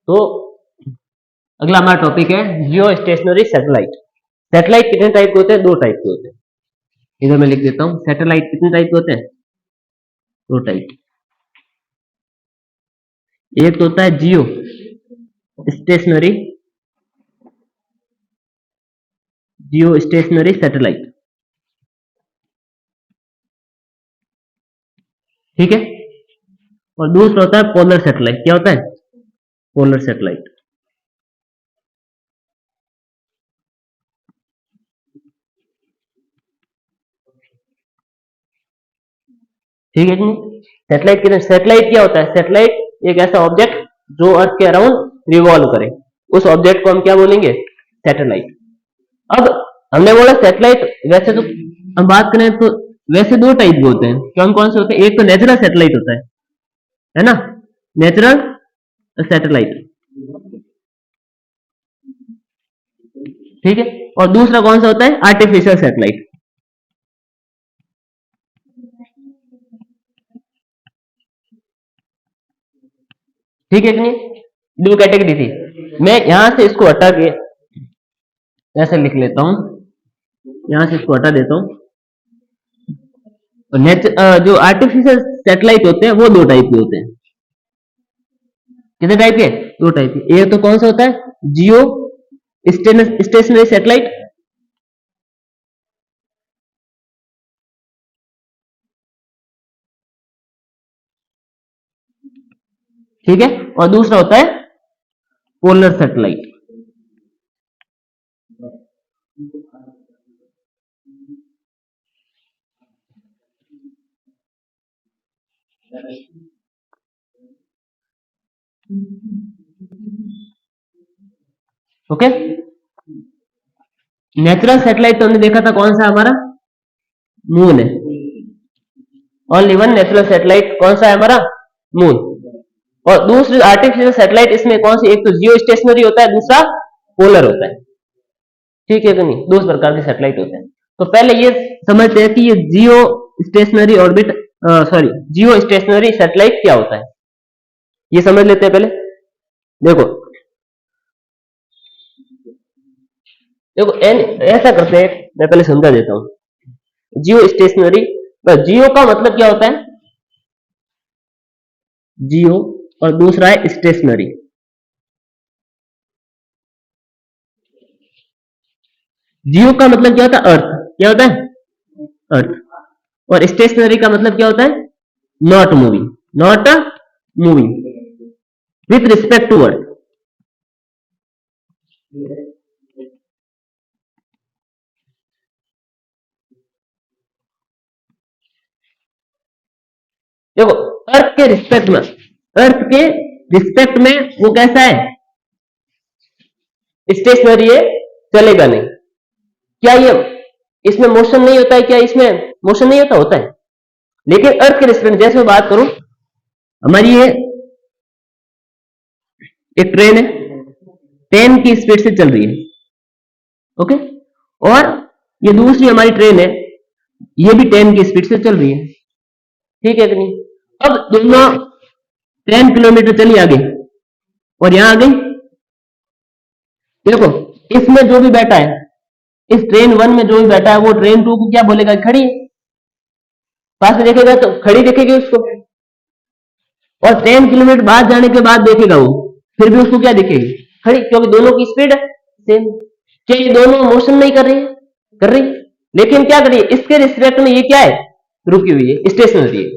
तो अगला हमारा टॉपिक है जियो स्टेशनरी सैटेलाइट। सैटेलाइट कितने टाइप के होते हैं? 2 टाइप के होते हैं। इधर मैं लिख देता हूं, सैटेलाइट कितने टाइप के होते हैं? 2 टाइप। एक तो होता है जियो स्टेशनरी, जियो स्टेशनरी सैटेलाइट, ठीक है। और दूसरा होता है पोलर सैटेलाइट। क्या होता है? पोलर सैटेलाइट, ठीक है जी। सैटेलाइट क्या होता है? सैटेलाइट एक ऐसा ऑब्जेक्ट जो अर्थ के अराउंड रिवॉल्व करे, उस ऑब्जेक्ट को हम क्या बोलेंगे? सैटेलाइट। अब हमने बोला सैटेलाइट, वैसे तो हम बात करें तो वैसे 2 टाइप के होते हैं। कौन कौन से होते हैं? एक तो नेचुरल सैटेलाइट होता है ना, नेचुरल सैटेलाइट, ठीक है। और दूसरा कौन सा होता है? आर्टिफिशियल सैटेलाइट, ठीक है कि नहीं? 2 कैटेगरी थी। मैं यहां से इसको हटा के ऐसे लिख लेता हूं, यहां से इसको हटा देता हूं। जो आर्टिफिशियल सैटेलाइट होते हैं वो 2 टाइप के होते हैं। कितने टाइप के? 2 टाइप के। एक तो कौन सा होता है? जियो स्टेशनरी सैटेलाइट, ठीक है। और दूसरा होता है polar satellite. Okay. Natural satellite तो हमने देखा था, कौन सा हमारा? मून है। ओनली वन नेचुरल सैटेलाइट कौन सा है हमारा? मून। और दूसरी आर्टिफिशियल सैटेलाइट इसमें कौन सी? एक तो जियो स्टेशनरी होता है, दूसरा पोलर होता है, ठीक है कि नहीं? 2 प्रकार के सैटेलाइट होते हैं। तो पहले ये समझते हैं कि ये जियो स्टेशनरी ऑर्बिट, सॉरी, जियो स्टेशनरी सैटेलाइट क्या होता है, ये समझ लेते हैं पहले। देखो देखो ऐसा करते हैं, मैं पहले समझा देता हूं। जियो स्टेशनरी, जियो का मतलब क्या होता है? जियो, और दूसरा है स्टेशनरी। जियो का मतलब क्या होता है? अर्थ। क्या होता है? अर्थ। और स्टेशनरी का मतलब क्या होता है? Not moving, not moving with respect to earth. देखो, अर्थ के रिस्पेक्ट में, अर्थ के रिस्पेक्ट में वो कैसा है? स्टेशनरी है, चलेगा नहीं। क्या ये इसमें मोशन नहीं होता है? क्या इसमें मोशन नहीं होता? होता है। लेकिन अर्थ के रिस्पेक्ट, जैसे मैं बात करूं, हमारी ये एक ट्रेन है, 10 की स्पीड से चल रही है, ओके। और ये दूसरी हमारी ट्रेन है, ये भी 10 की स्पीड से चल रही है, ठीक है कि नहीं? अब दोनों 10 किलोमीटर चली आगे और यहां आ गई। देखो, इसमें जो भी बैठा है, इस ट्रेन 1 में जो भी बैठा है, वो ट्रेन 2 को क्या बोलेगा? खड़ी है। पास में देखेगा तो खड़ी दिखेगी उसको, और 10 किलोमीटर बाद जाने के बाद देखेगा वो, फिर भी उसको क्या दिखेगी? खड़ी, क्योंकि दोनों की स्पीड सेम। क्या ये दोनों मोशन नहीं कर रही है? कर रही। लेकिन क्या करिए, इसके रिस्पेक्ट में ये क्या है? रुकी हुई है, स्टेशनरी है।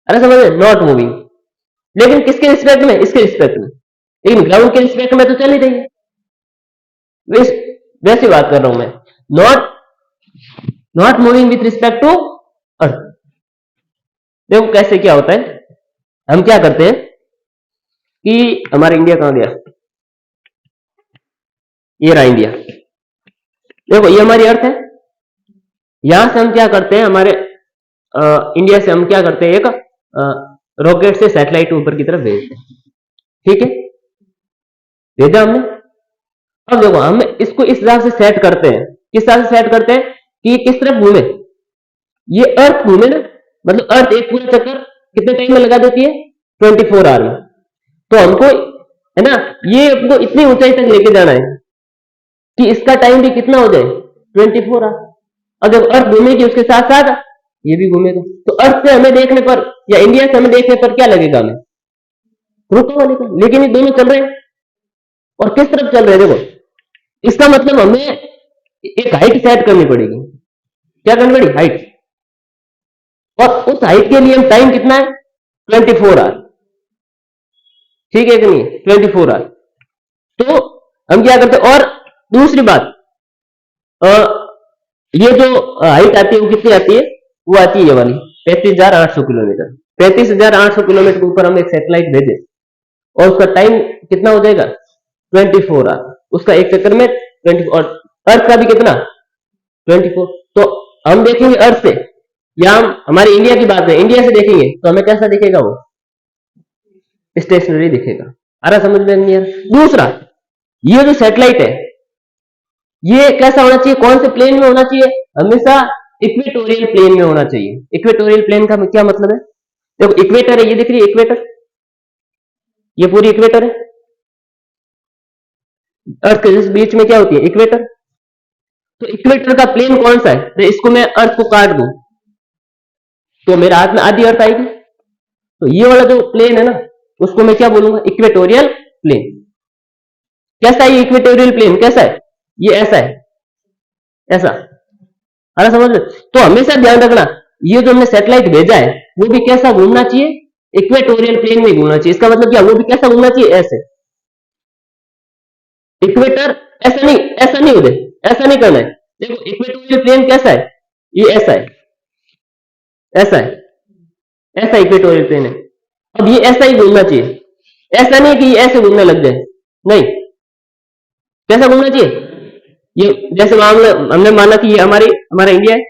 अरे समझ, नॉट मूविंग। लेकिन किसके रिस्पेक्ट में? इसके रिस्पेक्ट में। लेकिन ग्राउंड के रिस्पेक्ट में तो चल ही रही है। वैसी बात कर रहा हूं मैं, not not moving with respect to earth. देखो कैसे क्या होता है। हम क्या करते हैं कि हमारा इंडिया कहां गया? ये रहा इंडिया। देखो, ये हमारी अर्थ है। यहां से हम क्या करते हैं, हमारे इंडिया से हम क्या करते हैं, एक रॉकेट से सैटेलाइट ऊपर की तरफ भेजते हैं, ठीक है। भेजा हमने। अब देखो, हम इसको इस हिसाब से सेट करते हैं। किस हिसाब से सेट करते हैं कि ये किस तरफ घूमे? ये अर्थ घूमे ना, मतलब अर्थ एक पूरा चक्कर कितने टाइम में लगा देती है? 24 आवर में। तो हमको है ना ये हमको इतनी ऊंचाई तक लेके जाना है कि इसका टाइम भी कितना हो जाए 24 आवर। अगर अर्थ घूमेगी उसके साथ साथ ये भी घूमेगा, तो अर्थ से हमें देखने पर या इंडिया से हमें देखने पर क्या लगेगा, हमें रुका हुआ लगेगा, लेकिन ये दोनों चल रहे हैं और किस तरफ चल रहे हैं देखो। इसका मतलब हमें एक हाइट सेट करनी पड़ेगी। क्या करनी पड़ेगी? हाइट। और उस हाइट के लिए हम टाइम कितना है 24 आवर, ठीक है कि नहीं? 24 आवर। तो हम क्या करते हैं, और दूसरी बात ये जो हाइट आती है वो कितनी आती है? वो आती है ये वाली 35,800 किलोमीटर। 35,800 किलोमीटर के ऊपर हम एक सैटेलाइट भेजे और उसका टाइम कितना हो जाएगा 24 आवर। उसका एक चक्कर में 20, और अर्थ का भी कितना 24। तो हम देखेंगे अर्थ से, या हम हमारे इंडिया की बात है, इंडिया से देखेंगे तो हमें कैसा दिखेगा? वो स्टेशनरी दिखेगा। आ रहा समझ में नहीं? दूसरा, ये जो सैटेलाइट है ये कैसा होना चाहिए? कौन से प्लेन में होना चाहिए? हमेशा इक्वेटोरियल प्लेन में होना चाहिए। इक्वेटोरियल प्लेन का क्या मतलब है? देखो इक्वेटर है, ये दिख रही है इक्वेटर, ये पूरी इक्वेटर है। अर्थ के जिस बीच में क्या होती है? इक्वेटर। तो इक्वेटर का प्लेन कौन सा है? तो इसको मैं अर्थ को काट दूं तो मेरे हाथ में आधी अर्थ आएगी। तो ये वाला जो प्लेन है ना उसको मैं क्या बोलूंगा? Equatorial plane. कैसा है ये इक्वेटोरियल प्लेन? कैसा है? ये ऐसा है, ऐसा। अरे समझ लो। तो हमेशा ध्यान रखना ये जो हमने सैटेलाइट भेजा है वो भी कैसा घूमना चाहिए? इक्वेटोरियल प्लेन में घूमना चाहिए। इसका मतलब क्या? वो भी कैसा घूमना चाहिए? ऐसे। इक्वेटर ऐसा नहीं, ऐसा नहीं उधर, ऐसा नहीं करना है। देखो इक्वेटोरियल प्लेन कैसा है? ये ऐसा है, ऐसा है, ऐसा इक्वेटोरियल प्लेन है। अब ये ऐसा ही घूमना चाहिए, ऐसा नहीं कि ये ऐसे घूमने लग जाए, नहीं। कैसा घूमना चाहिए? ये जैसे हमने माना कि ये हमारा इंडिया है,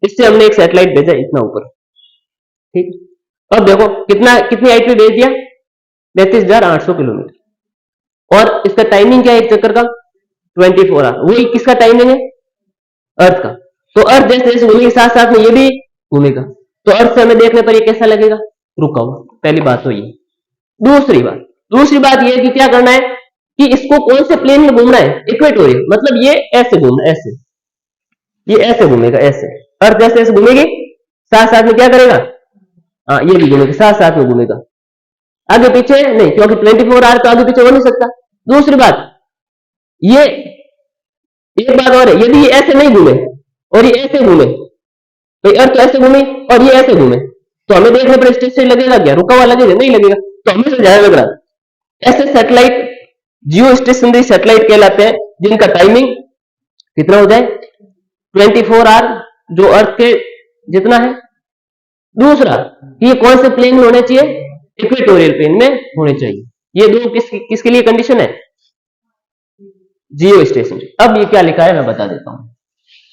इससे हमने एक सैटेलाइट भेजा इतना ऊपर, ठीक। अब देखो कितनी हाइट पे भेज दिया? 35,800 किलोमीटर। और इसका टाइमिंग क्या है एक चक्कर का? 24 आवर। वही किसका टाइमिंग है? अर्थ का। तो अर्थ जैसे जैसे घूमेगी साथ साथ में ये भी घूमेगा। तो अर्थ से हमें देखने पर ये कैसा लगेगा? रुका हुआ। पहली बात तो ये। दूसरी बात ये है कि क्या करना है कि इसको कौन से प्लेन में घूमना है? इक्वेटोरियल। मतलब ये ऐसे घूमना, ऐसे, ये ऐसे घूमेगा, ऐसे। अर्थ जैसे ऐसे घूमेगी साथ साथ में क्या करेगा? हाँ ये भी घूमेगा, साथ साथ में घूमेगा, आगे पीछे नहीं, क्योंकि 24 आवर तो आगे पीछे हो नहीं सकता। दूसरी बात ये, एक बात और है, यदि ये ऐसे नहीं घूमे और ये ऐसे घूमे, भाई अर्थ तो ऐसे घूमे और ये ऐसे घूमे, तो हमें देखने पर स्टेशन लगेगा क्या? रुका हुआ लगेगा? नहीं लगेगा। तो हमें से ध्यान रखना, ऐसे सैटेलाइट जियो स्टेशनरी सैटेलाइट कहलाते हैं जिनका टाइमिंग कितना हो जाए? 24 आवर, जो अर्थ के जितना है। दूसरा, ये कौन से प्लेन में होने चाहिए? इक्वेटोरियल प्लेन में होने चाहिए। ये दो किसके लिए कंडीशन है? जियो स्टेशन। अब ये क्या लिखा है मैं बता देता हूं।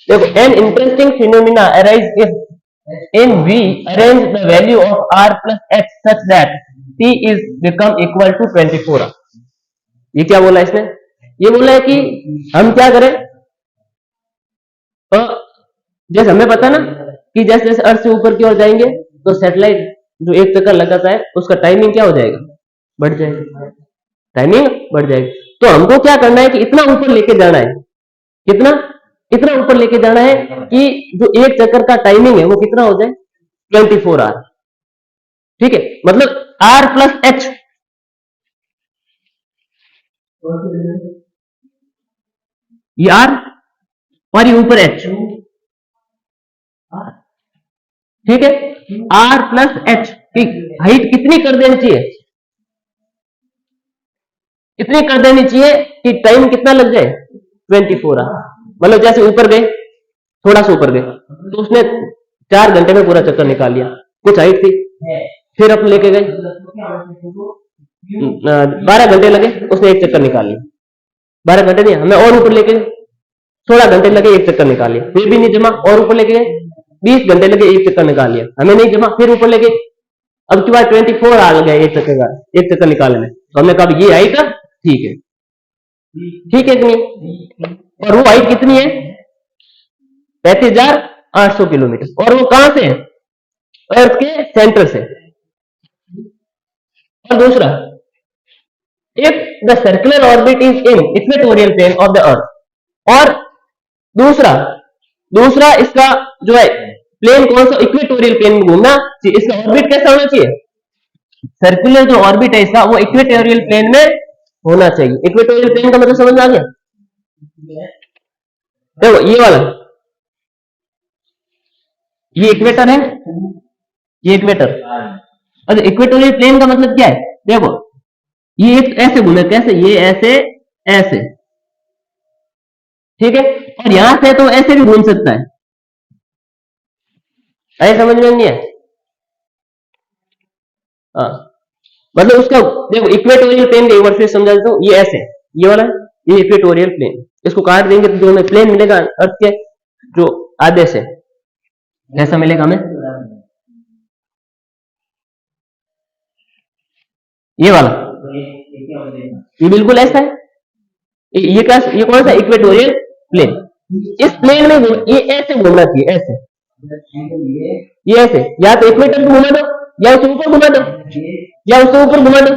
देखो, an interesting phenomena arise if in we arrange the value of R plus H such that T is become equal to 24 hour. ये क्या बोला इसने? ये बोला है कि हम क्या करें, जैसे हमें पता ना कि जैसे जैसे अर्थ से ऊपर की ओर जाएंगे तो सैटेलाइट जो एक चक्कर लगाता है उसका टाइमिंग क्या हो जाएगा? बढ़ जाएगा, टाइमिंग बढ़ जाएगी। तो हमको क्या करना है कि इतना ऊपर लेके जाना है, कितना? इतना ऊपर लेके जाना है कि जो एक चक्कर का टाइमिंग है वो कितना हो जाए? 24 आवर। ठीक है, मतलब आर प्लस एच, ये आर और ये ऊपर एच, ठीक है। आर प्लस एच की हाइट कितनी कर देनी चाहिए? इतनी कर देनी चाहिए कि टाइम कितना लग जाए? 24 आवर। मतलब जैसे ऊपर गए, थोड़ा सा ऊपर गए तो उसने 4 घंटे में पूरा चक्कर निकाल लिया, कुछ हाइट थी। फिर अपन लेके गए 12 घंटे लगे, उसने एक चक्कर निकाल लिया। 12 घंटे नहीं, हमें और ऊपर लेके गए, 16 घंटे लगे, एक चक्कर निकाल लिया, फिर भी नहीं जमा, और ऊपर लेके गए 20 घंटे लगे, एक चक्कर निकाल लिया, हमें नहीं जमा, फिर ऊपर लेके अब की बार 24 आ गया एक चक्कर निकालने में। तो हमने कहा ये हाइट ठीक है, ठीक है कि नहीं? और वो हाइट कितनी है? 35,800 किलोमीटर। और वो कहां से है? अर्थ के सेंटर से। और दूसरा, if the circular orbit is in equatorial plane of the earth. और दूसरा दूसरा इसका जो है प्लेन कौन सा, इक्वेटोरियल प्लेन में घूमना चाहिए। इसका ऑर्बिट कैसा होना चाहिए, सर्कुलर जो ऑर्बिट है इसका वो इक्वेटोरियल प्लेन में होना चाहिए। इक्वेटोरियल प्लेन का मतलब समझ में आ गया। देखो ये वाला, ये इक्वेटर है, ये इक्वेटर। अच्छा इक्वेटोरियल प्लेन का मतलब क्या है, देखो ये ऐसे घूमे, कैसे, ये ऐसे ऐसे, ठीक है। और यहां से तो ऐसे भी घूम सकता है, ऐसे समझ में नहीं है। हाँ मतलब उसका देखो इक्वेटोरियल प्लेन का एक बार फिर समझा देता हूं। ये ऐसे, ये वाला, ये इक्वेटोरियल प्लेन, इसको काट देंगे तो जो हमें प्लेन मिलेगा अर्थ के जो आधे से, ऐसा मिलेगा हमें, ये वाला, ये बिल्कुल ऐसा है। ये क्या, ये कौन सा, इक्वेटोरियल प्लेन। इस प्लेन में ये ऐसे घूमना चाहिए, ऐसे, ये ऐसे, या तो इक्वेटर को घुमा दो, या उससे ऊपर घुमा दो, या उससे ऊपर घुमा दो,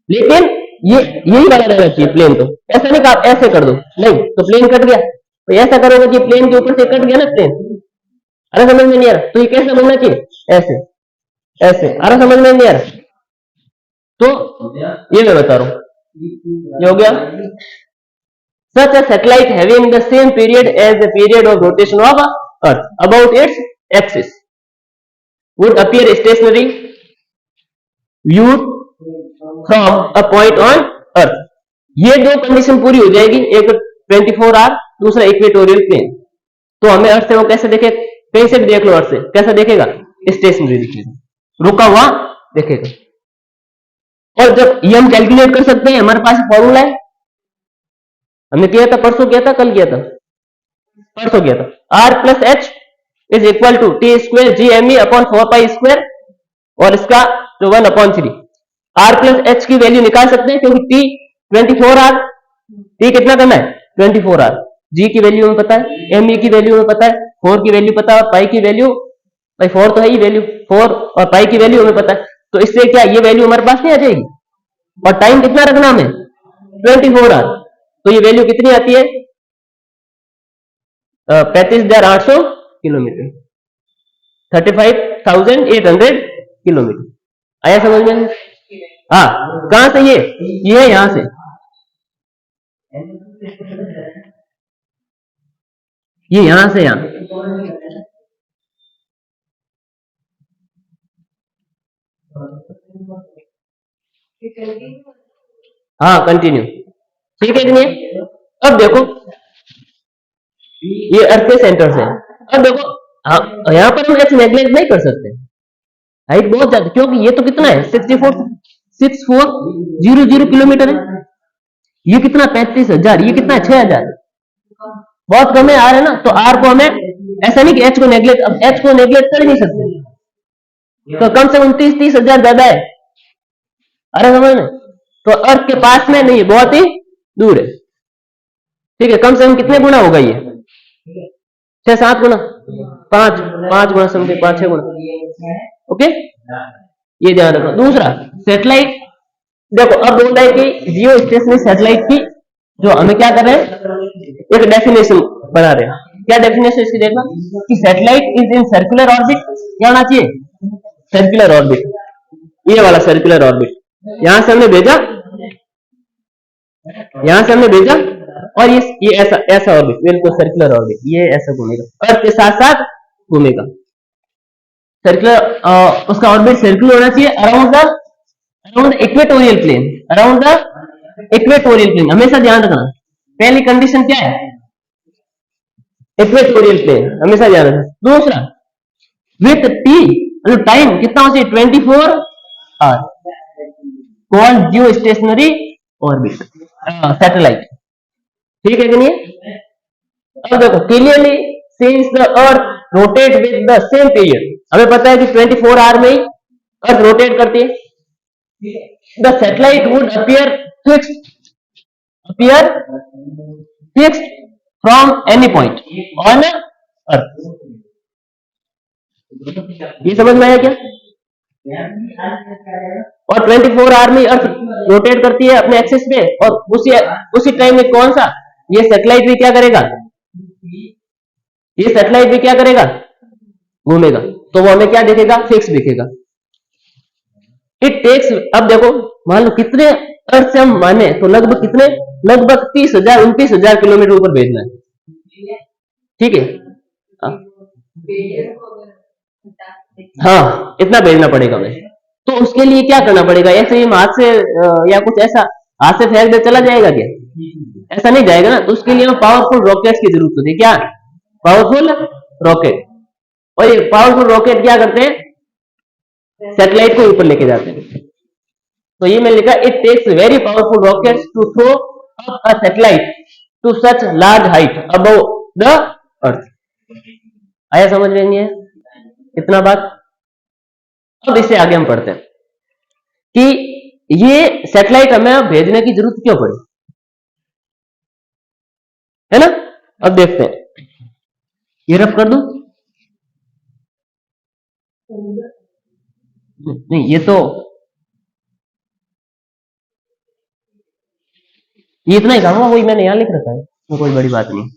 लेकिन ये यही वाला रहना चाहिए प्लेन। तो ऐसा नहीं कि आप ऐसे कर दो, नहीं तो प्लेन कट गया। तो ऐसा करोगे कि प्लेन के ऊपर से कट गया ना प्लेन, अरे समझ में नहीं आ रहा। तो ये कैसे घूमना चाहिए, ऐसे ऐसे, अरे समझ में नहीं आ रहा। तो ये मैं बता रहा हूं, ये हो गया। Such a satellite having the same period as the period of rotation of Earth about its axis would appear stationary viewed from a point on Earth। ये दो कंडीशन पूरी हो जाएगी, एक 24 आवर, दूसरा इक्वेटोरियल प्लेन। तो हमें अर्थ से वो कैसे देखे, कहीं से भी देख लो अर्थ से, कैसा देखेगा, स्टेशनरी दिखेगा, रुका हुआ देखेगा। और जब ये हम कैलकुलेट कर सकते हैं, हमारे पास फॉर्मूला है, हमने किया था परसों, किया था, कल किया था, परसों किया था। R plus H is equal to T square G M E upon 4 pi square, और इसका जो 1/3। आर प्लस एच की वैल्यू निकाल सकते हैं क्योंकि टी 24 आर, टी कितना करना है 24 आर, जी की वैल्यू हमें पता है, एम ई की वैल्यू हमें पता है, 4 की वैल्यू पता है, पाई की वैल्यू, भाई 4 तो है ही वैल्यू, 4 और पाई की वैल्यू हमें पता है। तो इससे क्या ये वैल्यू हमारे पास नहीं आ जाएगी। और टाइम कितना रखना हमें 24 आवर। तो ये वैल्यू कितनी आती है 35,800 किलोमीटर, 35,800 किलोमीटर। आया समझ में। हाँ कहां से, ये है यहां से, ये यहां से यहां, हाँ कंटिन्यू, ठीक है कि नहीं। अब देखो ये अर्थ के सेंटर से, अब देखो यहां पर हम एच नेग्लेक्ट नहीं कर सकते, हाइट बहुत ज्यादा, क्योंकि ये तो कितना है 64,000 किलोमीटर है, ये कितना 35,000, ये कितना है 6,000, बहुत कम है आर है ना। तो आर को हमें ऐसा नहीं कि एच को नेग्लेक्ट, अब एच को नेग्लेक्ट कर ही नहीं सकते, तो कम से कम 30,000 ज्यादा है, अरे समझ में। तो अर्थ के पास में नहीं, बहुत ही दूर है, ठीक है। कम से कम कितने गुना होगा ये, 6-7 गुना, 5 गुना समझे, 5-6 गुना, ओके, ये ध्यान रखना। दूसरा सैटेलाइट, देखो अब बोल रहा है कि जियो स्टेशनरी सैटेलाइट की जो हमें क्या कर रहे हैं, एक डेफिनेशन बना रहे हैं। क्या डेफिनेशन इसकी देखना कि satellite is in circular orbit, क्या होना चाहिए सर्कुलर ऑर्बिट, ये वाला सर्कुलर ऑर्बिट, यहां से हमने भेजा, यहां से हमने भेजा, और ये ऐसा ऐसा ऑर्बिट, बिल्कुल सर्कुलर ऑर्बिट, ये ऐसा घूमेगा, अर्थ के साथ साथ घूमेगा सर्कुलर, उसका ऑर्बिट सर्कुलर होना चाहिए around the equatorial plane, around the equatorial plane, हमेशा ध्यान रखना। पहली कंडीशन क्या है, इक्वेटोरियल प्लेन, हमेशा ध्यान रखना। दूसरा विथ टी, मतलब टाइम कितना हो चाहिए 24 hour, called geostationary orbit satellite, ठीक है कि नहीं। अब देखो clearly since the earth rotate with the same period, हमें पता है कि 24 आवर में ही अर्थ रोटेट करती है, the satellite would fixed from any point on earth. ये समझ में आया क्या, और 24 आवर में अर्थ रोटेट करती है अपने एक्सिस पे, और उसी टाइम में कौन सा ये सैटेलाइट भी क्या करेगा, ये सैटेलाइट भी क्या करेगा, घूमेगा, तो वो हमें क्या दिखेगा, फिक्स दिखेगा। इट टेक्स, अब देखो मान लो कितने अर्थ से हम माने तो लगभग कितने, लगभग 30,000 29,000 किलोमीटर ऊपर भेजना है, ठीक है। हाँ इतना भेजना पड़ेगा हमें, तो उसके लिए क्या करना पड़ेगा, ऐसे ही हम हाथ से या कुछ ऐसा हाथ से फेंक दे चला जाएगा क्या, ऐसा नहीं जाएगा ना, तो उसके लिए हमें पावरफुल रॉकेट्स की जरूरत होती है, क्या, पावरफुल रॉकेट। और ये पावरफुल रॉकेट क्या करते हैं, सैटेलाइट को ऊपर लेके जाते हैं। तो ये मैंने लिखा, it takes very powerful rockets to throw up a satellite to such large height above the earth. आया समझ में नहीं है इतना बात। अब इससे आगे हम पढ़ते हैं कि ये सैटेलाइट हमें भेजने की जरूरत क्यों पड़ी, है ना। अब देखते हैं, ये रफ कर दूं, नहीं ये तो ये इतना ही काम हुआ, वही मैंने यहां लिख रखा है, तो कोई बड़ी बात नहीं।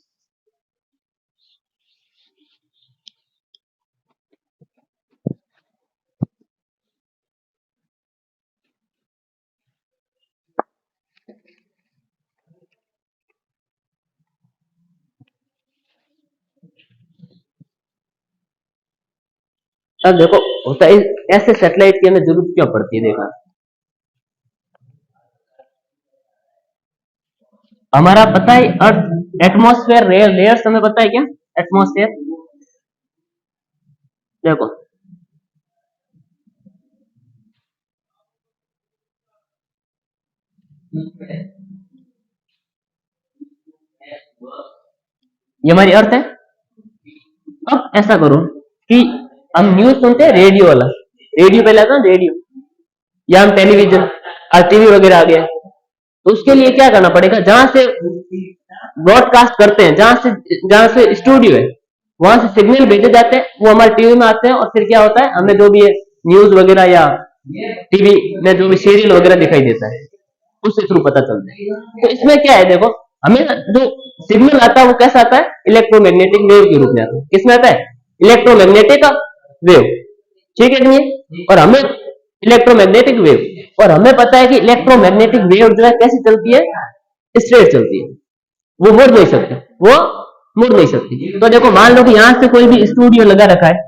अब देखो होता है, ऐसे सैटेलाइट की हमें जरूरत क्यों पड़ती है, देखा हमारा पता है अर्थ एटमॉस्फेयर लेयर्स हमें पता है क्या, एटमॉस्फेयर देखो, ये हमारी अर्थ है। अब ऐसा करो कि हम न्यूज सुनते हैं रेडियो वाला, रेडियो पहले आता है रेडियो, या हम टेलीविजन, आज टीवी वगैरह आ गया, तो उसके लिए क्या करना पड़ेगा, जहां से ब्रॉडकास्ट करते हैं, जहां से स्टूडियो है वहां से सिग्नल भेजे जाते हैं, वो हमारे टीवी में आते हैं, और फिर क्या होता है, हमें जो भी है न्यूज वगैरह या टीवी में जो भी सीरियल वगैरह दिखाई देता है उसके थ्रू पता चलता है। तो इसमें क्या है देखो, हमें जो सिग्नल आता है वो कैसा आता है, इलेक्ट्रोमैग्नेटिक वेव के रूप में आता है, किसमें आता है, इलेक्ट्रोमैग्नेटिक वेव, ठीक है नहीं, और हमें इलेक्ट्रोमैग्नेटिक वेव, और हमें पता है कि इलेक्ट्रोमैग्नेटिक वेव जो है कैसी चलती है, स्ट्रेट चलती है, वो मुड़ नहीं सकते, वो मुड़ नहीं सकती। तो देखो मान लो कि यहां से कोई भी स्टूडियो लगा रखा है,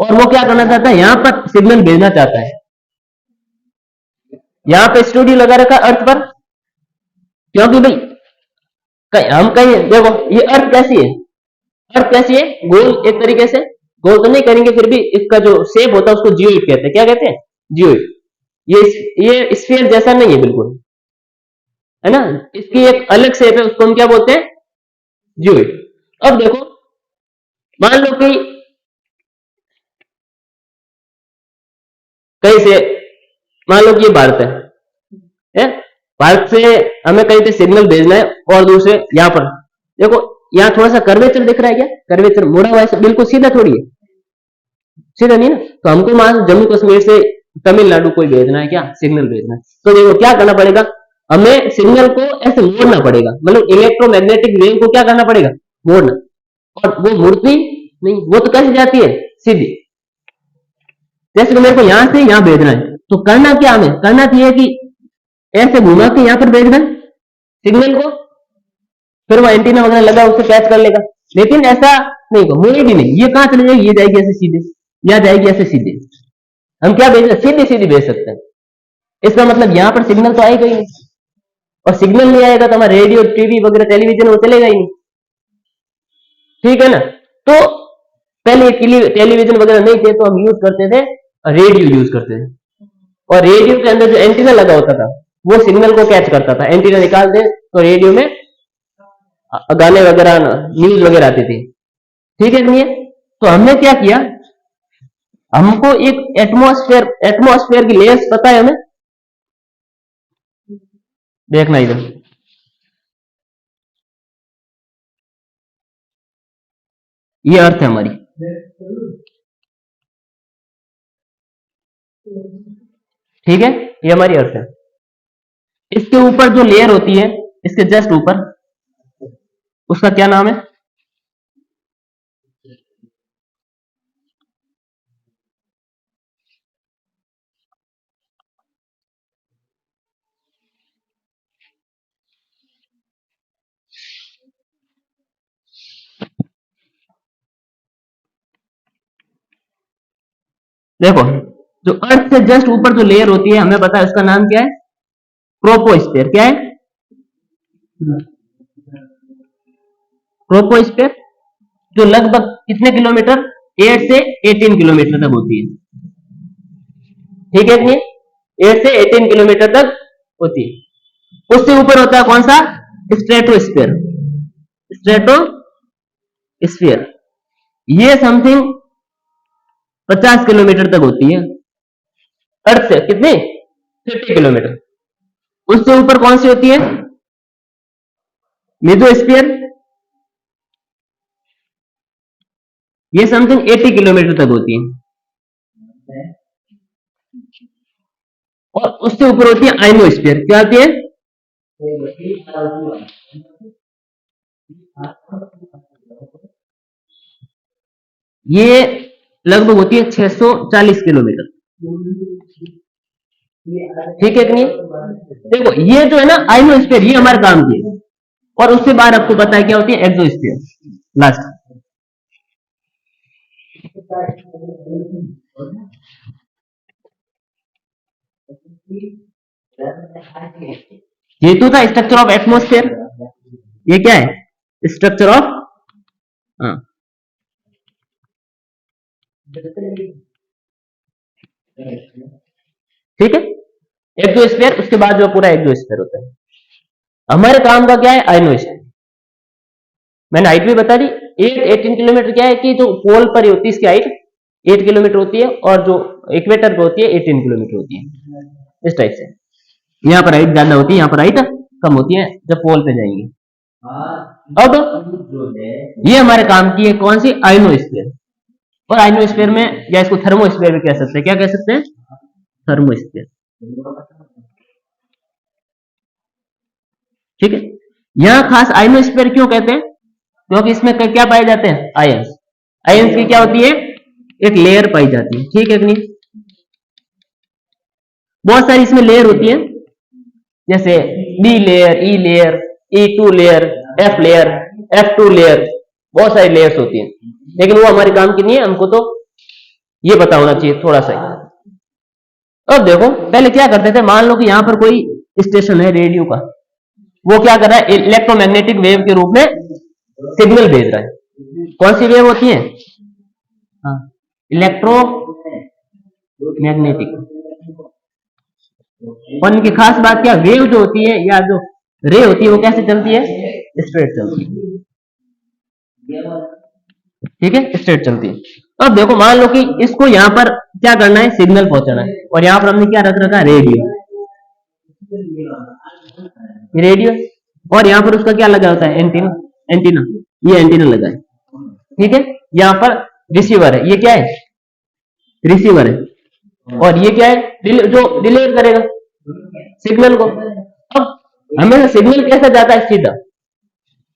और वो क्या करना चाहता है, यहां पर सिग्नल भेजना चाहता है, यहां पे स्टूडियो लगा रखा है अर्थ पर, क्योंकि भाई हम कहीं देखो ये अर्थ कैसी है, अर्थ कैसी है, गोल एक तरीके से, गोल तो नहीं करेंगे फिर भी इसका जो शेप होता है उसको जियोइड कहते हैं, क्या कहते हैं, जियोइड। ये स्फीयर जैसा नहीं है बिल्कुल, है ना, इसकी एक अलग शेप है, उसको हम क्या बोलते हैं, जियोइड। अब देखो मान लो कि कहीं से, मान लो कि ये भारत है, भारत से हमें कहीं पे सिग्नल भेजना है, और दूसरे यहाँ पर देखो, यहाँ थोड़ा सा कर्वेचर दिख रहा है क्या, कर्वेचर मुड़ा हुआ है, बिल्कुल सीधा थोड़ी है, सीधा नहीं ना, तो हमको मान जम्मू कश्मीर से तमिलनाडु कोई भेजना है, क्या सिग्नल भेजना है, तो देखो क्या करना पड़ेगा, हमें सिग्नल को ऐसे मोड़ना पड़ेगा, मतलब इलेक्ट्रोमैग्नेटिक वेव को क्या करना पड़ेगा, मोड़ना, और वो मुड़ती नहीं, वो तो कैसे जाती है, सीधी, जैसे कि मेरे को यहां से यहां भेजना है, तो करना क्या, हमें करना चाहिए कि ऐसे घुमा के यहां पर भेज दें सिग्नल को, फिर वो एंटीना वगैरह लगा उससे कैच कर लेगा, लेकिन ऐसा नहीं को मुड़ेगी नहीं, ये कहां चले जाएगी, ये जाएगी ऐसे सीधे, या जाएगी ऐसे सीधे, हम क्या भेज रहे, सीधे सीधे भेज सकते हैं, इसका मतलब यहां पर सिग्नल तो आएगा ही नहीं, और सिग्नल नहीं आएगा तो हमारा रेडियो टीवी वगैरह टेलीविजन वो चलेगा ही नहीं, ठीक है ना। तो पहले टेलीविजन वगैरह नहीं थे, तो हम यूज करते थे, रेडियो यूज करते थे, और रेडियो के अंदर जो एंटीना लगा होता था वो सिग्नल को कैच करता था, एंटीना निकाल दे तो रेडियो में गाने वगैरह न्यूज वगैरह आती थी, ठीक है नहीं है। तो हमने क्या किया, हमको एक एटमॉस्फेयर की लेयर्स पता है हमें, देखना इधर, ये अर्थ है हमारी, ठीक है, ये हमारी अर्थ है। इसके ऊपर जो लेयर होती है, इसके जस्ट ऊपर, उसका क्या नाम है? देखो, जो अर्थ से जस्ट ऊपर जो लेयर होती है, हमें पता है उसका नाम क्या है? ट्रोपोस्फेयर। क्या है? ट्रोपोस्फेयर, जो लगभग कितने किलोमीटर, 8 से 18 किलोमीटर तक होती है। ठीक है कि नहीं? 8 से 18 किलोमीटर तक होती है। उससे ऊपर होता है कौन सा? स्ट्रेटोस्फेयर। स्ट्रेटोस्फेयर ये समथिंग 50 किलोमीटर तक होती है अर्थ से। कितनी? 50 किलोमीटर। उससे ऊपर कौन सी होती है? मेसोस्फीयर, ये समथिंग 80 किलोमीटर तक होती है। और उससे ऊपर होती है आइनोस्फीयर। क्या होती है? ये लगभग होती है 640 किलोमीटर। ठीक है कि नहीं? देखो, ये जो है ना आइनोस्फीयर, ये हमारे काम की है। और उससे बाहर आपको पता है क्या होती है? Exosphere last. ये तो था स्ट्रक्चर ऑफ एटमोस्फेयर। ये क्या है? स्ट्रक्चर ऑफ, हाँ, ठीक है, एक्सोस्फीयर। उसके बाद जो पूरा एक्सोस्फीयर होता है। हमारे काम का क्या है? आइनोस्फीयर। मैंने हाइट भी बता दी। 18 किलोमीटर क्या है कि जो पोल पर ही होती है इसकी हाइट 8 किलोमीटर होती है, और जो इक्वेटर पर होती है 18 किलोमीटर होती है। इस टाइप से यहाँ पर हाइट ज्यादा होती है, यहाँ पर हाइट कम होती है जब पोल पे जाएंगे। अब ये हमारे काम की है कौन सी? आइनोस्फीयर। और आइनोस्फीयर में, या इसको थर्मोस्फीयर भी कह सकते हैं। क्या कह सकते हैं? थर्मोस्फीयर। ठीक है, यहां खास आइनोस्फीयर क्यों कहते हैं? क्योंकि इसमें क्या पाए जाते हैं? आयंस। आयंस की क्या होती है? एक लेयर पाई जाती है। ठीक है कि नहीं? बहुत सारी इसमें लेयर होती है, जैसे B layer, E layer, E2 layer, F layer, F2 layer. बहुत सारी लेयर्स होती हैं, लेकिन वो हमारे काम की नहीं है। हमको तो ये पता होना चाहिए थोड़ा सा। अब देखो, पहले क्या करते थे, मान लो कि यहां पर कोई स्टेशन है रेडियो का, वो क्या कर रहा है? इलेक्ट्रोमैग्नेटिक वेव के रूप में सिग्नल भेज रहा है। कौन सी वेव होती है? हाँ, इलेक्ट्रोमैग्नेटिक। और इनकी खास बात क्या? वेव जो होती है या जो रे होती है वो कैसे चलती है? स्ट्रेट चलती है। ठीक है, स्ट्रेट चलती है। अब देखो, मान लो कि इसको यहां पर क्या करना है? सिग्नल पहुंचाना है। और यहां पर हमने क्या रख रखा है? रेडियो। रेडियो, और यहां पर उसका क्या लगा होता है? एंटीना। एंटीना, ये एंटीना लगा है। ठीक है, यहाँ पर रिसीवर है। ये क्या है? रिसीवर है। और ये क्या है? जो डिलीवर करेगा सिग्नल को। अब हमें सिग्नल कैसे जाता है? सीधा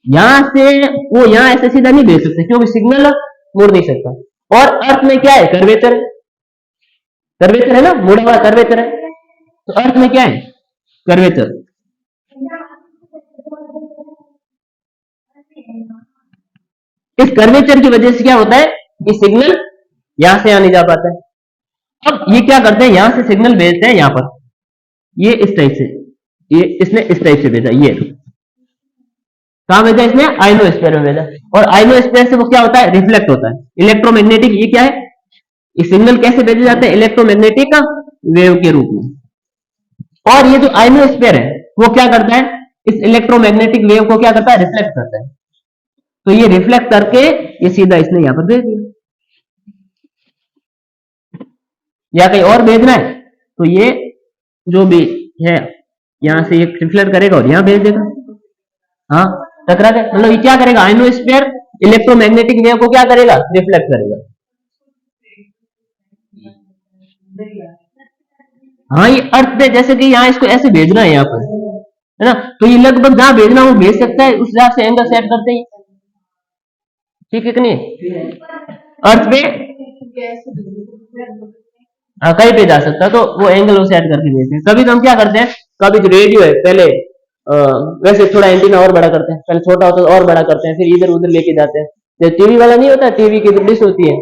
यहां से वो यहां ऐसे सीधा नहीं भेज सकते, क्योंकि सिग्नल मुड़ नहीं सकता। और अर्थ में क्या है? कर्वेचर। कर्वेचर है ना, मुड़ा हुआ कर्वेचर है। तो अर्थ में क्या है? कर्वेचर। इस कर्वेचर की वजह से क्या होता है कि सिग्नल यहां से यहां नहीं जा पाता है। अब ये क्या करते हैं? यहां से सिग्नल भेजते हैं यहां पर, ये इस टाइप से, ये इसने इस टाइप से भेजा। ये कहां भेजा? इसने आइनोस्फीयर में भेजा। और आइनोस्फीयर से वो क्या होता है? रिफ्लेक्ट होता है। इलेक्ट्रोमैग्नेटिक, ये क्या है? ये सिग्नल कैसे भेजे जाते हैं? इलेक्ट्रोमैग्नेटिक वेव के रूप में। और ये जो आइनोस्फीयर है वो क्या करता है? इस इलेक्ट्रोमैग्नेटिक वेव को क्या करता है? रिफ्लेक्ट करता है। तो ये रिफ्लेक्ट करके ये सीधा इसने यहां पर भेज दिया। या कहीं और भेजना है तो ये जो भी है यहां से ये रिफ्लेक्ट करेगा और यहां भेज देगा। हाँ, टकरा के मतलब ये क्या करेगा? आइनोस्फीयर इलेक्ट्रोमैग्नेटिक वेव को क्या करेगा? रिफ्लेक्ट करेगा। हाँ ये अर्थ पे, जैसे कि यहाँ इसको ऐसे भेजना है यहाँ पर, है ना, तो ये लगभग जहां भेजना वो भेज सकता है, उस हिसाब से एंगल सेट करते हैं। ठीक है कि नहीं? अर्थ पे हाँ कहीं पे जा सकता है, तो वो एंगल वो सेट करके देते हैं। कभी तो हम क्या करते हैं, कभी जो रेडियो है पहले वैसे थोड़ा एंटीना और बड़ा करते हैं, पहले छोटा होता है और बड़ा करते हैं, फिर इधर उधर लेके जाते हैं। जैसे टीवी वाला नहीं होता, टीवी की डिश होती है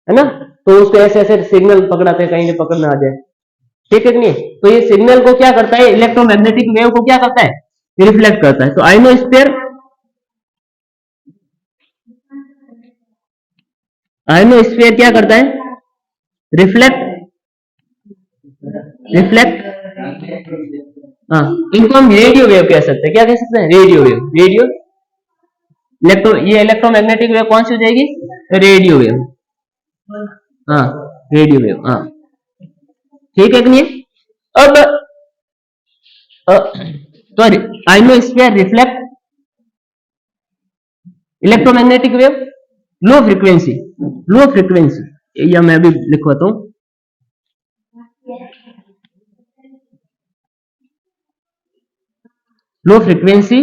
ना, तो उसको ऐसे ऐसे सिग्नल पकड़ाते हैं, कहीं पे पकड़ ना आ जाए। ठीक है कि नहीं? तो ये सिग्नल को क्या करता है, इलेक्ट्रोमैग्नेटिक वेव को क्या करता है, रिफ्लेक्ट करता है। तो आइनोस्फीयर क्या करता है, रिफ्लेक्ट रिफ्लेक्ट हाँ, इनको हम रेडियो वेव कह सकते हैं। क्या कह सकते हैं, रेडियो वेव। रेडियो ये इलेक्ट्रोमैग्नेटिक वेव कौन सी हो जाएगी, रेडियो वेव। हाँ रेडियो वेव, हाँ ठीक है कि नहीं? अब तो ionosphere reflect electromagnetic wave, low frequency, low frequency, या मैं भी लिखवाता हूं, low frequency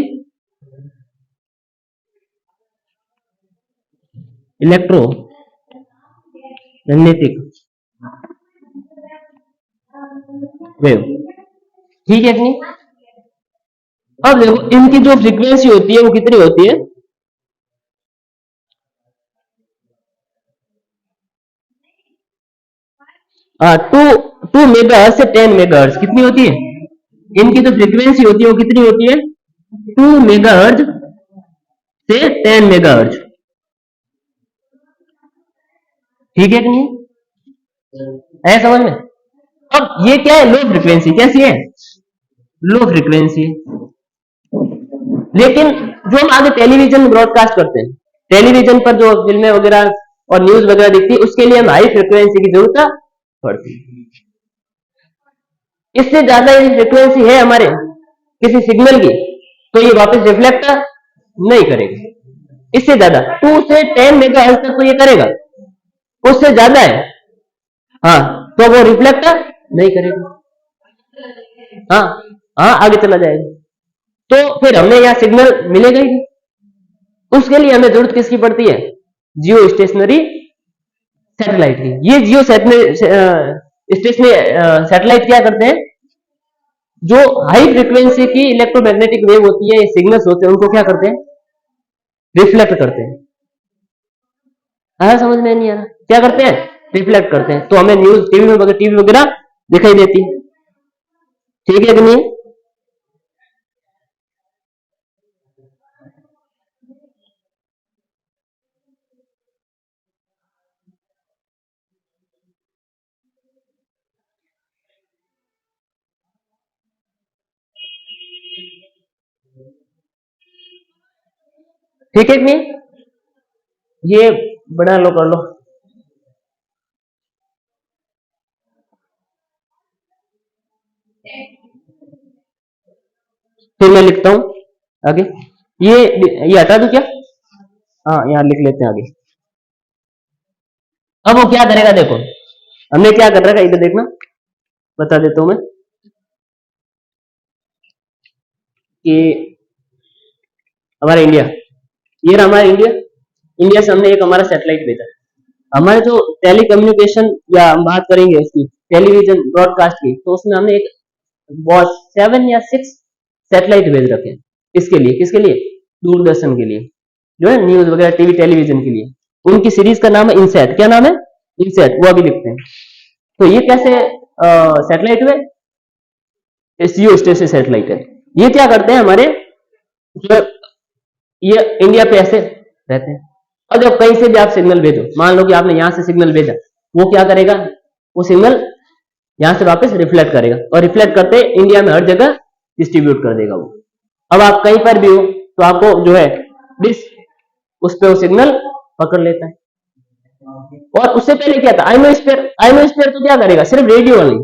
electro magnetic wave. ठीक है कि नहीं? अब देखो इनकी जो फ्रीक्वेंसी होती है वो कितनी होती है, टू टू मेगाहर्ट्ज से 10 मेगाहर्ट्ज कितनी होती है, इनकी जो फ्रीक्वेंसी होती है वो कितनी होती है, 2 मेगाहर्ट्ज से 10 मेगाहर्ट्ज। ठीक है कि नहीं, है समझ में? अब ये क्या है, लो फ्रीक्वेंसी, कैसी है, लो फ्रीक्वेंसी। लेकिन जो हम आगे टेलीविजन ब्रॉडकास्ट करते हैं, टेलीविजन पर जो फिल्में वगैरह और न्यूज वगैरह दिखती है, उसके लिए हम हाई फ्रीक्वेंसी की जरूरत पड़ती है। इससे ज्यादा यदि फ्रीक्वेंसी है हमारे किसी सिग्नल की, तो ये वापस रिफ्लेक्ट नहीं करेगा। इससे ज्यादा 2 से 10 मेगाहर्ट्ज तक तो ये करेगा, उससे ज्यादा है हाँ तो वो रिफ्लेक्ट नहीं करेगा। हाँ हाँ आगे चला जाएगा, तो फिर हमें यहाँ सिग्नल मिलेगा ही नहीं। उसके लिए हमें जरूरत किसकी पड़ती है, जियो स्टेशनरी सैटेलाइट की। ये जियो स्टेशनरी सैटेलाइट क्या करते हैं, जो हाई फ्रीक्वेंसी की इलेक्ट्रोमैग्नेटिक वेव होती है, सिग्नल्स होते हैं, उनको क्या करते हैं, रिफ्लेक्ट करते हैं। आया समझ में नहीं आ रहा, क्या करते हैं, रिफ्लेक्ट करते हैं, तो हमें न्यूज टीवी वगैरह दिखाई देती है। ठीक है कि नहीं? ठीक है कि नहीं? ये बना लो, कर लो। फिर मैं लिखता हूं आगे, ये हटा दूं क्या, हाँ यहाँ लिख लेते हैं आगे। अब वो क्या करेगा, देखो हमने क्या कर रखा है, इधर देखना, बता देता हूं मैं कि हमारा इंडिया, ये रहा हमारा इंडिया। इंडिया से हमने एक हमारा सैटेलाइट भेजा। हमारे जो टेलीकम्युनिकेशन, या हम बात करेंगे इसकी टेलीविजन ब्रॉडकास्ट की, तो उसमें हमने एक 7 या 6 सैटेलाइट भेज रखे हैं। इसके लिए, किसके लिए, दूरदर्शन के लिए, जो है न्यूज वगैरह टीवी टेलीविजन के लिए। उनकी सीरीज का नाम है इनसेट। क्या नाम है, इनसेट, वो अभी लिखते हैं। तो ये कैसे सैटेलाइट हुए, जियो स्टेशन सैटेलाइट है। ये क्या करते हैं, हमारे जो ये इंडिया पे ऐसे रहते हैं, और जब कहीं से भी आप सिग्नल भेजो, मान लो कि आपने यहां से सिग्नल भेजा, वो क्या करेगा, वो सिग्नल यहां से वापस रिफ्लेक्ट करेगा, और रिफ्लेक्ट करते इंडिया में हर जगह डिस्ट्रीब्यूट कर देगा वो। अब आप कहीं पर भी हो तो आपको जो है डिश, उस पर वो सिग्नल पकड़ लेता है। और उससे पहले क्या था, आइनोस्फीयर। आइनोस्फीयर तो क्या करेगा, सिर्फ रेडियो वाली,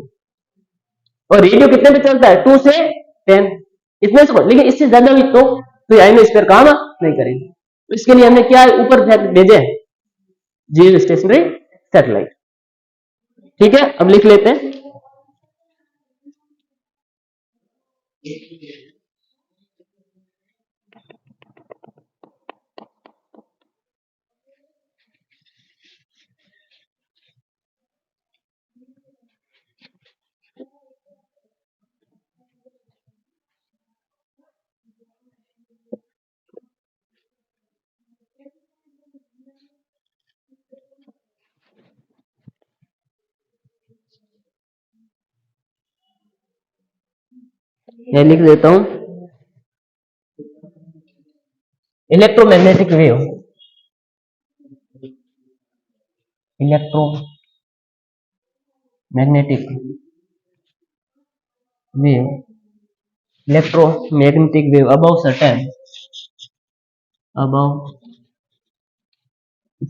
और रेडियो कितने पे चलता है, 2 से 10, इतने से। लेकिन इससे ज्यादा भी तो आइनोस्फीयर काम नहीं करेगी। तो इसके लिए हमने क्या ऊपर भेजे, जियो स्टेशनरी सैटेलाइट। ठीक है, अब लिख लेते हैं मैं लिख देता हूं electromagnetic wave, electromagnetic wave, electromagnetic wave above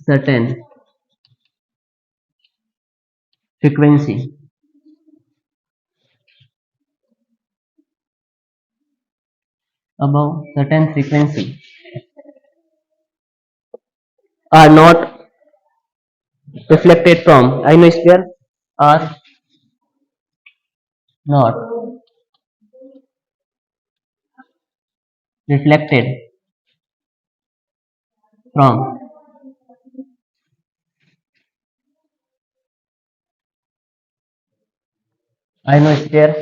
certain frequency are not reflected from ionosphere, are not reflected from ionosphere.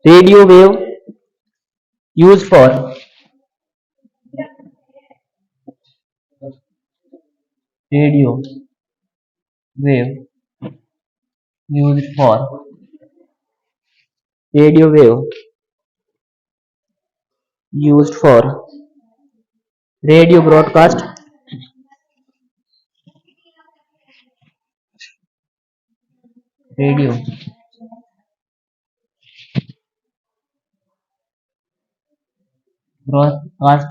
Radio wave used for radio wave used for radio wave used for radio broadcast, radio broadcast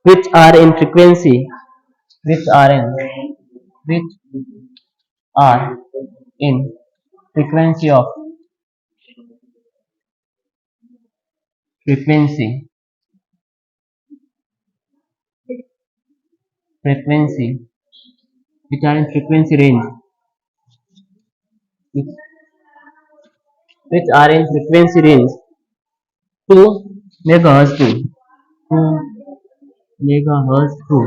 which are in frequency which are in which are in frequency of frequency frequency which are in frequency range which, which are in frequency range 2 megahertz to 2 megahertz to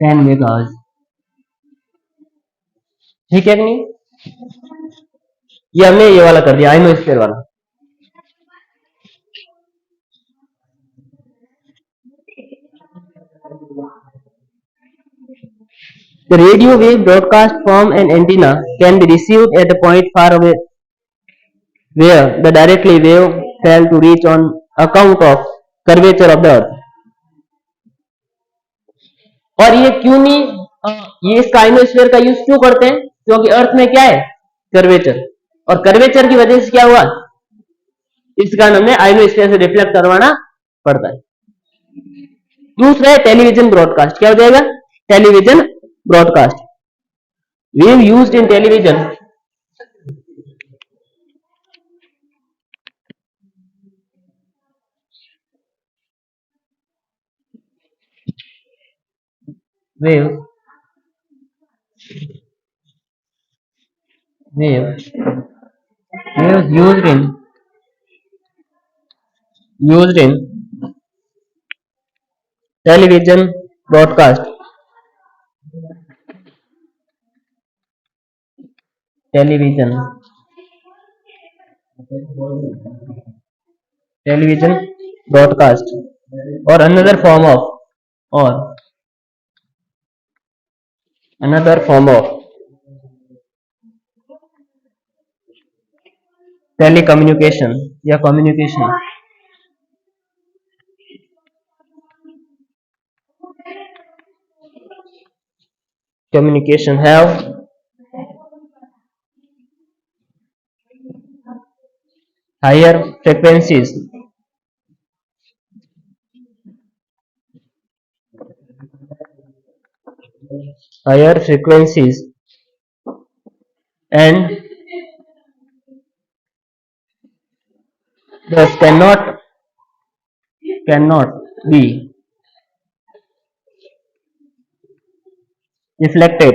10 megahertz. ठीक है कि नहीं? ये हमने ये वाला कर दिया आइनोस्फीयर वाला. The radio wave broadcast from an antenna can be received at a point far away where the directly wave fail to reach on account of curvature of the earth. और ये क्यों नहीं, ये इसका आइनोस्फीयर का use क्यों करते हैं? क्योंकि अर्थ में क्या है? कर्वेचर, और कर्वेचर की वजह से क्या हुआ? इस कारण हमें आइनोस्फीयर से रिफ्लेक्ट करवाना पड़ता है. दूसरा है टेलीविजन ब्रॉडकास्ट. क्या हो जाएगा? Television broadcast. Wave used in television waves used in television broadcast television broadcast or another form of telecommunication या communication have higher frequencies and thus cannot be reflected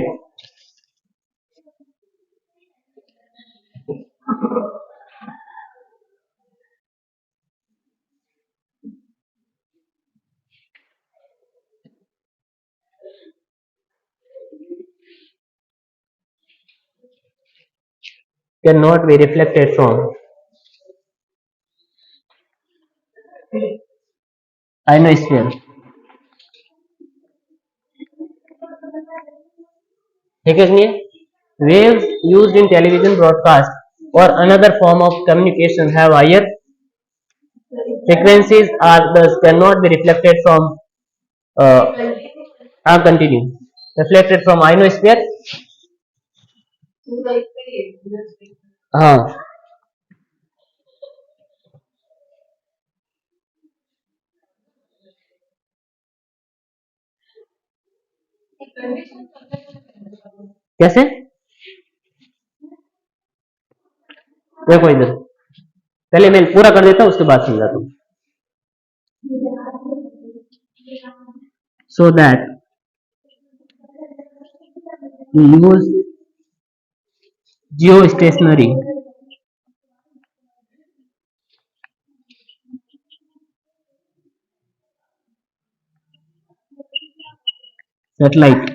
can not be reflected from ionosphere. ठीक है इसलिए waves used in television broadcast or another form of communication have higher frequencies are thus cannot be reflected from continue reflected from ionosphere. हाँ कैसे देखो इधर पहले मैं पूरा कर देता हूं उसके बाद समझाता हूं. So that use geostationary satellite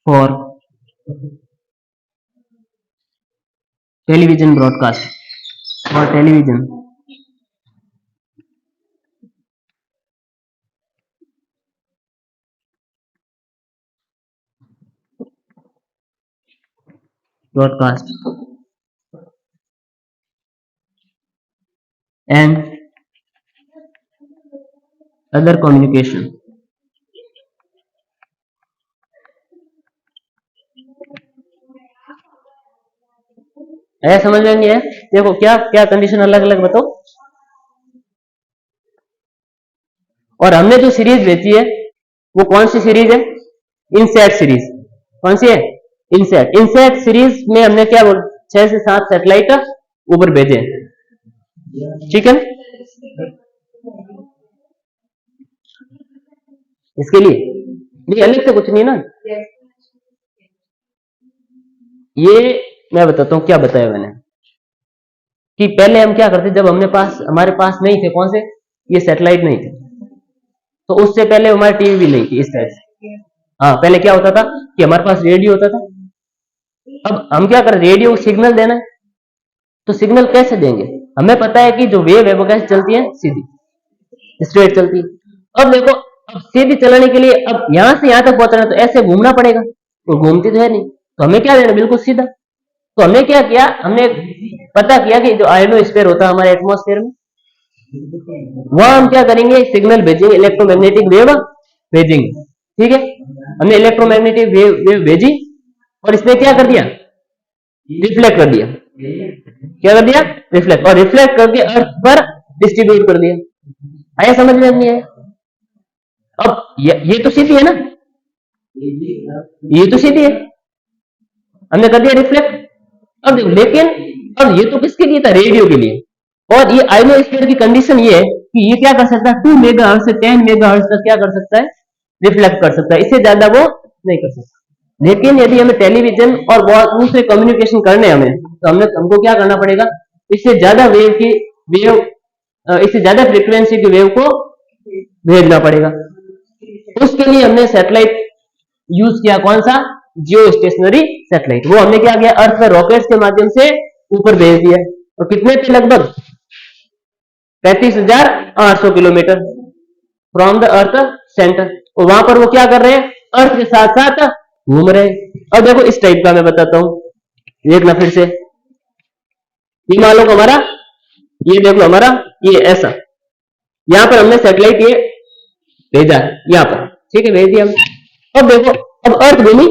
for television broadcast or television broadcast and other communication. ऐसा समझ में नहीं है. देखो क्या क्या कंडीशन अलग अलग बताओ. और हमने जो सीरीज भेजी है वो कौन सी सीरीज है? इनसेट सीरीज. कौन सी है? इनसेट. इनसेट सीरीज में हमने क्या बोल 6 से 7 सैटेलाइट ऊपर भेजे. ठीक है. इसके लिए ये अलग से कुछ नहीं ना. ये मैं बताता हूं क्या बताया मैंने कि पहले हम क्या करते जब हमारे पास नहीं थे कौन से ये सैटेलाइट नहीं थे तो उससे पहले हमारी टीवी भी नहीं थी इस टाइप से. हाँ पहले क्या होता था कि हमारे पास रेडियो होता था. अब हम क्या करें रेडियो सिग्नल देना है तो सिग्नल कैसे देंगे? हमें पता है कि जो वेव है वो कैसे चलती है? सीधी स्ट्रेट चलती है. अब देखो अब सीधी चलाने के लिए अब यहां से यहां तक पहुंचना तो ऐसे घूमना पड़ेगा. तो घूमती तो है नहीं तो हमें क्या देना बिल्कुल सीधा. तो हमने क्या किया हमने पता किया कि जो आयोनोस्फीयर होता है हमारे एटमॉस्फेयर में वहां हम क्या करेंगे सिग्नल भेजेंगे इलेक्ट्रोमैग्नेटिक वेव भेजेंगे. ठीक है. हमने इलेक्ट्रोमैग्नेटिक वेव भेजी और इसने क्या कर दिया? रिफ्लेक्ट कर दिया. क्या कर दिया? रिफ्लेक्ट. और रिफ्लेक्ट करके अर्थ पर डिस्ट्रीब्यूट कर दिया. आया समझ में नहीं है? अब ये तो सीधी है ना. ये तो सीधी है. हमने कर दिया रिफ्लेक्ट. अब देखो लेकिन अब ये तो किसके लिए था? रेडियो के लिए. और ये आयोनोस्फीयर की कंडीशन ये है कि ये क्या कर सकता है 2 मेगाहर्ट्ज से 10 मेगाहर्ट्ज तक क्या कर सकता है? रिफ्लेक्ट कर सकता है. इससे ज्यादा वो नहीं कर सकता. लेकिन यदि हमें टेलीविजन और दूसरे कम्युनिकेशन करने हमें तो हमको क्या करना पड़ेगा? इससे ज्यादा इससे ज्यादा फ्रीक्वेंसी की वेव को भेजना पड़ेगा. उसके लिए हमने सैटेलाइट यूज किया. कौन सा? जियो स्टेशनरी सैटेलाइट. वो हमने क्या किया अर्थ पर रॉकेट्स के माध्यम से ऊपर भेज दिया. और कितने पे? लगभग 35,800 kilometre from the earth centre. और वहां पर वो क्या कर रहे हैं? अर्थ के साथ साथ घूम रहे हैं. और देखो इस टाइप का मैं बताता हूं. देखना फिर से. ये मान लो हमारा ये देख लो हमारा ये ऐसा यहां पर हमने सैटेलाइट ये भेजा यहां पर. ठीक है भेज दिया हमने. अब देखो अब अर्थ घूमी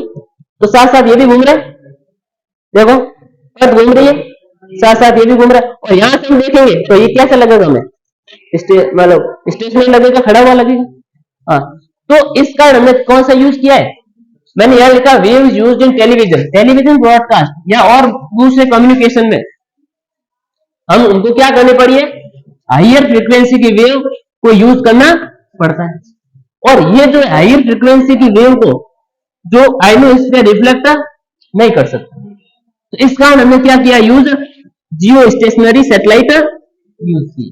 तो साथ साथ ये भी घूम रहा है. देखो अर्थ घूम रही है साथ साथ ये भी घूम रहा है. और यहां से हम देखेंगे तो ये कैसा लगेगा हमें? मतलब स्टेशनरी लगेगा खड़ा हुआ लगेगा. हाँ तो इस कारण हमने कौन सा यूज किया है? मैंने यहां लिखा waves used in television broadcast या और दूसरे कम्युनिकेशन में हम उनको क्या करनी पड़ी है? हायर फ्रीक्वेंसी की वेव को यूज करना पड़ता है. और ये जो हायर फ्रीक्वेंसी की वेव को जो आयोनोस्फीयर रिफ्लेक्ट नहीं कर सकता. तो इस कारण हमने क्या किया? यूज जियो स्टेशनरी सैटेलाइट यूज की.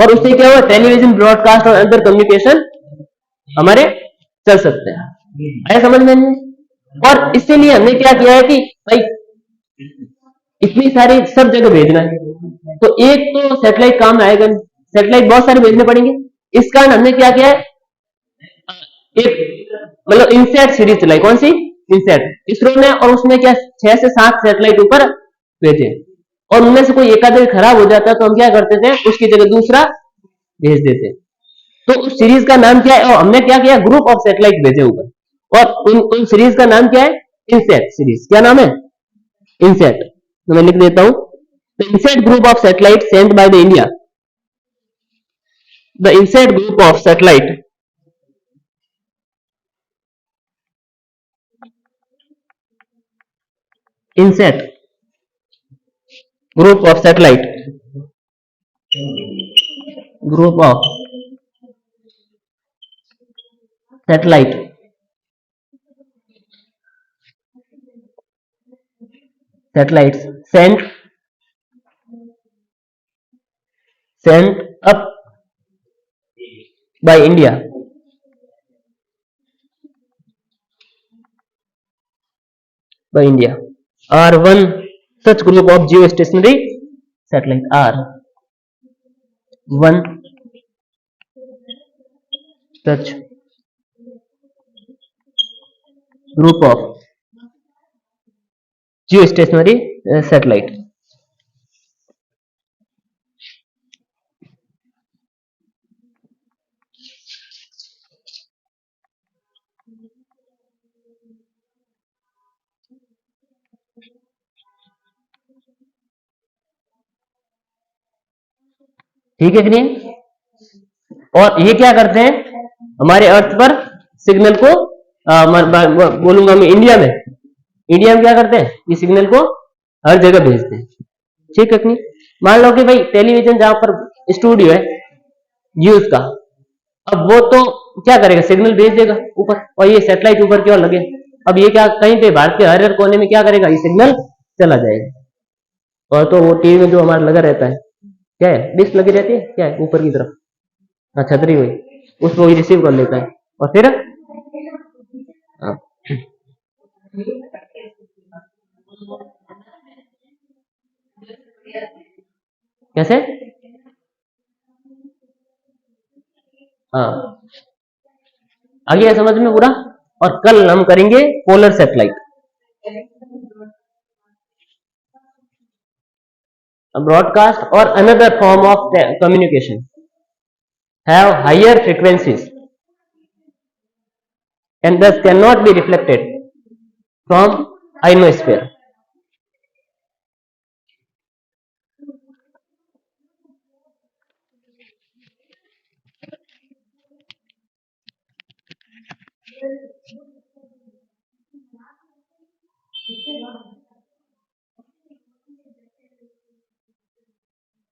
और उससे क्या हुआ? टेलीविजन ब्रॉडकास्ट और अदर कम्युनिकेशन हमारे चल सकते हैं. आया समझ में नहीं? और इसीलिए हमने क्या किया है कि भाई इतनी सारी सब जगह भेजना है, तो एक तो सैटेलाइट काम में आएगा नहीं, सैटेलाइट बहुत सारे भेजने पड़ेंगे। इस कारण हमने क्या किया है, एक मतलब इनसेट सीरीज चलाई। कौन सी? इनसेट, इसरो ने। और उसमें क्या 6 से 7 सैटेलाइट ऊपर भेजे, और उनमें से कोई एक आध खराब हो जाता तो हम क्या करते थे, उसकी जगह दूसरा भेज देते। तो उस सीरीज का नाम क्या है, और हमने क्या किया, ग्रुप ऑफ सैटेलाइट भेजे ऊपर, और उन सीरीज का नाम क्या है, इनसेट सीरीज। क्या नाम है? इनसेट। तो मैं लिख देता हूं, the INSAT group of satellite sent by the India, the INSAT group of satellite INSAT group of satellite group of satellite satellites sent up by India are one such group of geostationary satellite, are one such group of geostationary satellite. ठीक है कि नहीं? और ये क्या करते हैं, हमारे अर्थ पर सिग्नल को बोलूंगा मैं इंडिया में क्या करते हैं, ये सिग्नल को हर जगह भेजते हैं। ठीक है कि नहीं? मान लो कि भाई टेलीविजन जहां पर स्टूडियो है न्यूज का, अब वो तो क्या करेगा, सिग्नल भेज देगा ऊपर, और ये सैटेलाइट ऊपर की ओर लगे। अब ये क्या, कहीं पे भारत के हर हर कोने में क्या करेगा, ये सिग्नल चला जाएगा। और तो वो टीवी में जो हमारा लगा रहता है, क्या है, डिश लगी रहती है, क्या है ऊपर की तरफ, हाँ छतरी हुई, उसको ही रिसीव कर लेता है। और फिर हाँ, कैसे? हाँ, आ गया समझ में पूरा। और कल हम करेंगे polar satellite, broadcast or another form of communication have higher frequencies and thus cannot be reflected from ionosphere.